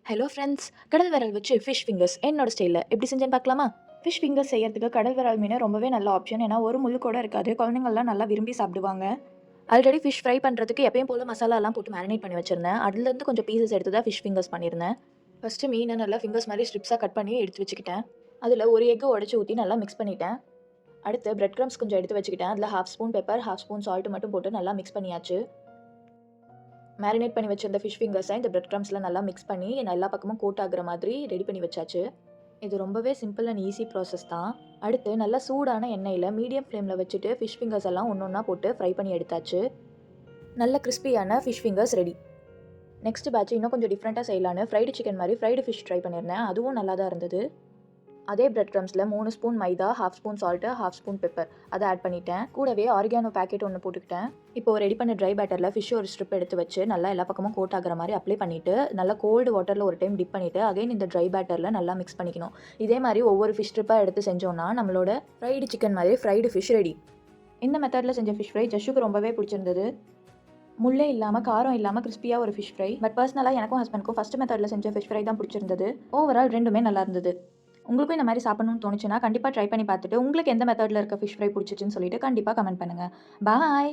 Hello friends, கடல் விரல் வச்சு ஃபிஷ் ஃபிங்கர்ஸ் என்னோட ஸ்டைலில் எப்படி செஞ்சேன்னு பார்க்கலாமா? ஃபிஷ் ஃபிங்கர்ஸ் செய்யறதுக்கு கடல் விரல் மீன் ரொம்பவே நல்ல ஆப்ஷன். ஏன்னா ஒரு முள்ளு கூட இருக்காது. குழந்தைங்கள்லாம் நல்லா விரும்பி சாப்பிடுவாங்க. ஆல்ரெடி ஃபிஷ் ஃப்ரை பண்ணுறதுக்கு எப்பயும் போல் மசாலாலாம் போட்டு மேரினேட் பண்ணி வச்சிருந்தேன். அதுலேருந்து கொஞ்சம் பீசஸ் எடுத்து தான் ஃபிஷ் ஃபிங்கர்ஸ் பண்ணியிருந்தேன். ஃபஸ்ட்டு மீனை நல்லா ஃபிங்கர்ஸ் மாதிரி ஸ்ட்ரிப்ஸாக கட் பண்ணி எடுத்து வச்சுக்கிட்டேன். அதில் ஒரு எக்கு உடச்சி ஊற்றி நல்லா மிக்ஸ் பண்ணிட்டேன். அடுத்து பிரெட் க்ரம்ஸ் கொஞ்சம் எடுத்து வச்சுக்கிட்டேன். அதில் half spoon pepper, half spoon salt மட்டும் போட்டு நல்லா மிக்ஸ் பண்ணியாச்சு. மேரினேட் பண்ணி வச்சிருந்த ஃபிஷ் ஃபிங்கர்ஸை இந்த பிரெட் க்ரம்ஸில் நல்லா மிக்ஸ் பண்ணி எல்லா பக்கமும் கோட் ஆகுற மாதிரி ரெடி பண்ணி வச்சாச்சு. இது ரொம்பவே சிம்பிள் அண்ட் ஈஸி ப்ராசஸ் தான். அடுத்து நல்லா சூடான எண்ணெயில் மீடியம் ஃப்ளேமில் வச்சுட்டு ஃபிஷ் ஃபிங்கர்ஸ் எல்லாம் ஒன்று ஒன்றா போட்டு ஃப்ரை பண்ணி எடுத்தாச்சு. நல்ல கிறிஸ்பியான fish fingers ready. Next batch இன்னும் கொஞ்சம் டிஃப்ரெண்ட்டாக செய்யலான்னு ஃப்ரைடு சிக்கன் மாதிரி ஃப்ரைடு ஃபிஷ் ட்ரை பண்ணியிருந்தேன். அதுவும் நல்லா தான் இருந்தது. அதே பிரெட் க்ரம்ஸில் 3 spoon maida, half spoon salt, half spoon pepper அதை ஆட் பண்ணிட்டேன். கூடவே ஆரிகானோ பேக்கெட் ஒன்று போட்டுக்கிட்டேன். இப்போ ரெடி பண்ண ட்ரை பேட்டரில் ஃபிஷ் ஒரு ஸ்ட்ரிப் எடுத்து வச்சு நல்லா எல்லா பக்கமும் கோட் ஆகிற மாதிரி அப்ளை பண்ணிவிட்டு நல்லா கோல்டு வாட்டரில் ஒரு டைம் டிப் பண்ணிவிட்டு அகைன் இந்த ட்ரை பேட்டரில் நல்லா மிக்ஸ் பண்ணிக்கணும். இதே மாதிரி ஒவ்வொரு ஃபிஷ் ஸ்ட்ரிப்பாக எடுத்து செஞ்சோன்னா நம்மளோட ஃப்ரைடு சிக்கன் மாதிரி ஃப்ரைடு ஃபிஷ் ரெடி. இந்த மெத்தடில் செஞ்ச ஃபிஷ் ஃப்ரை ஜஷ்ஷுக்கு ரொம்பவே பிடிச்சிருந்தது. முள்ளே இல்லாமல் காரம் இல்லாமல் கிறிஸ்பியாக ஒரு ஃபிஷ் ஃப்ரை. பட் பர்சனலாக எனக்கும் ஹஸ்பண்டுக்கும் ஃபஸ்ட் மெத்தடில் செஞ்ச ஃபிஷ் ஃப்ரை தான் பிடிச்சிருந்தது. ஓவரால் ரெண்டுமே நல்லா இருந்தது. உங்களுக்கும் இந்த மாதிரி சாப்பிடணும்னு தோணுச்சுன்னா கண்டிப்பாக ட்ரை பண்ணி பார்த்துட்டு உங்களுக்கு எந்த மெத்தடில் இருக்க ஃபிஷ் ஃப்ரை பிடிச்சிச்சுன்னு சொல்லிட்டு கண்டிப்பாக கமெண்ட் பண்ணுங்கள். பாய்.